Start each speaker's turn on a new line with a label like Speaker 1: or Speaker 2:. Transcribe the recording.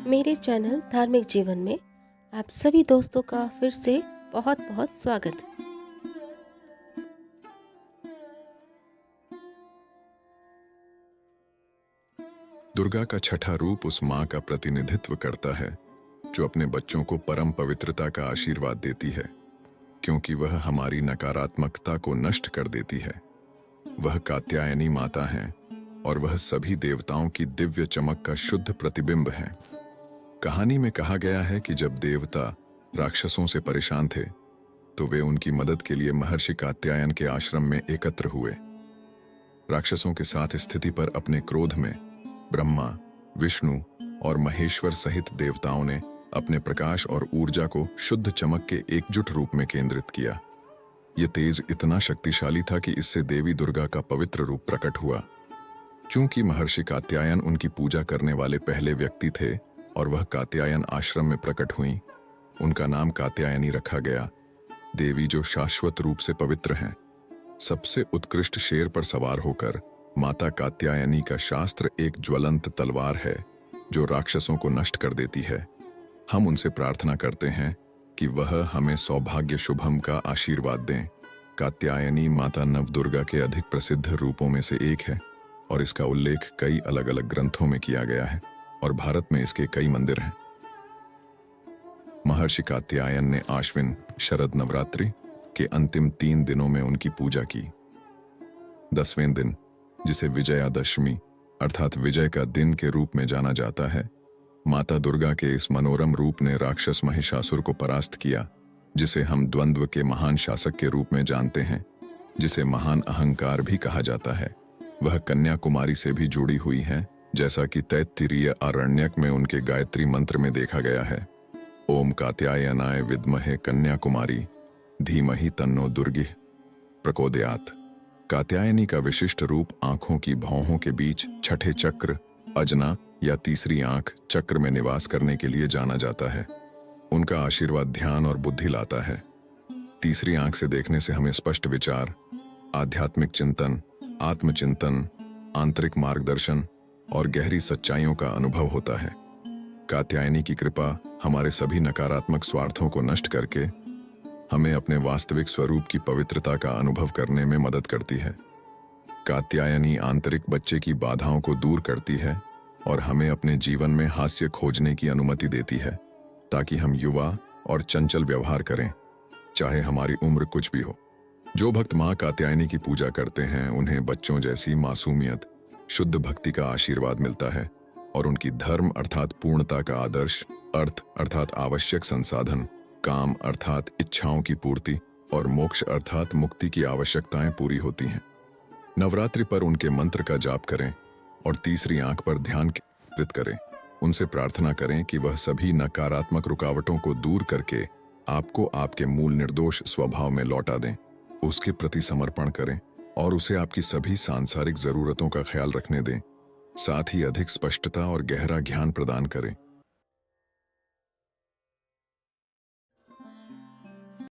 Speaker 1: मेरे चैनल धार्मिक जीवन में आप सभी दोस्तों का फिर से बहुत बहुत स्वागत है।
Speaker 2: दुर्गा का छठा रूप उस माँ का प्रतिनिधित्व करता है जो अपने बच्चों को परम पवित्रता का आशीर्वाद देती है, क्योंकि वह हमारी नकारात्मकता को नष्ट कर देती है। वह कात्यायनी माता है और वह सभी देवताओं की दिव्य चमक का शुद्ध प्रतिबिंब है। कहानी में कहा गया है कि जब देवता राक्षसों से परेशान थे तो वे उनकी मदद के लिए महर्षि कात्यायन के आश्रम में एकत्र हुए। राक्षसों के साथ स्थिति पर अपने क्रोध में ब्रह्मा, विष्णु और महेश्वर सहित देवताओं ने अपने प्रकाश और ऊर्जा को शुद्ध चमक के एकजुट रूप में केंद्रित किया। यह तेज इतना शक्तिशाली था कि इससे देवी दुर्गा का पवित्र रूप प्रकट हुआ। चूंकि महर्षि कात्यायन उनकी पूजा करने वाले पहले व्यक्ति थे और वह कात्यायन आश्रम में प्रकट हुईं, उनका नाम कात्यायनी रखा गया। देवी जो शाश्वत रूप से पवित्र हैं। सबसे उत्कृष्ट शेर पर सवार होकर माता कात्यायनी का शास्त्र एक ज्वलंत तलवार है जो राक्षसों को नष्ट कर देती है। हम उनसे प्रार्थना करते हैं कि वह हमें सौभाग्य शुभम का आशीर्वाद दें। कात्यायनी माता नवदुर्गा के अधिक प्रसिद्ध रूपों में से एक है और इसका उल्लेख कई अलग अलग ग्रंथों में किया गया है और भारत में इसके कई मंदिर हैं। महर्षि कात्यायन ने आश्विन शरद नवरात्रि के अंतिम 3 दिनों में उनकी पूजा की। 10वें दिन, जिसे विजयादशमी अर्थात विजय का दिन के रूप में जाना जाता है, माता दुर्गा के इस मनोरम रूप ने राक्षस महिषासुर को परास्त किया, जिसे हम द्वंद्व के महान शासक के रूप में जानते हैं, जिसे महान अहंकार भी कहा जाता है। वह कन्याकुमारी से भी जुड़ी हुई है, जैसा कि तैत्तिरीय आरण्यक में उनके गायत्री मंत्र में देखा गया है। ओम कात्यायनाय विद्महे कन्याकुमारी धीमहि तन्नो दुर्गिः प्रचोदयात्। कात्यायनी का विशिष्ट रूप आंखों की भौहों के बीच छठे चक्र अजना या तीसरी आंख चक्र में निवास करने के लिए जाना जाता है। उनका आशीर्वाद ध्यान और बुद्धि लाता है। तीसरी आंख से देखने से हमें स्पष्ट विचार, आध्यात्मिक चिंतन, आत्मचिंतन, आंतरिक मार्गदर्शन और गहरी सच्चाइयों का अनुभव होता है। कात्यायनी की कृपा हमारे सभी नकारात्मक स्वार्थों को नष्ट करके हमें अपने वास्तविक स्वरूप की पवित्रता का अनुभव करने में मदद करती है। कात्यायनी आंतरिक बच्चे की बाधाओं को दूर करती है और हमें अपने जीवन में हास्य खोजने की अनुमति देती है, ताकि हम युवा और चंचल व्यवहार करें, चाहे हमारी उम्र कुछ भी हो। जो भक्त माँ कात्यायनी की पूजा करते हैं, उन्हें बच्चों जैसी मासूमियत, शुद्ध भक्ति का आशीर्वाद मिलता है और उनकी धर्म अर्थात पूर्णता का आदर्श, अर्थ अर्थात आवश्यक संसाधन, काम अर्थात इच्छाओं की पूर्ति और मोक्ष अर्थात मुक्ति की आवश्यकताएं पूरी होती हैं। नवरात्रि पर उनके मंत्र का जाप करें और तीसरी आंख पर ध्यान केंद्रित करें। उनसे प्रार्थना करें कि वह सभी नकारात्मक रुकावटों को दूर करके आपको आपके मूल निर्दोष स्वभाव में लौटा दें। उसके प्रति समर्पण करें और उसे आपकी सभी सांसारिक जरूरतों का ख्याल रखने दें। साथ ही अधिक स्पष्टता और गहरा ज्ञान प्रदान करें।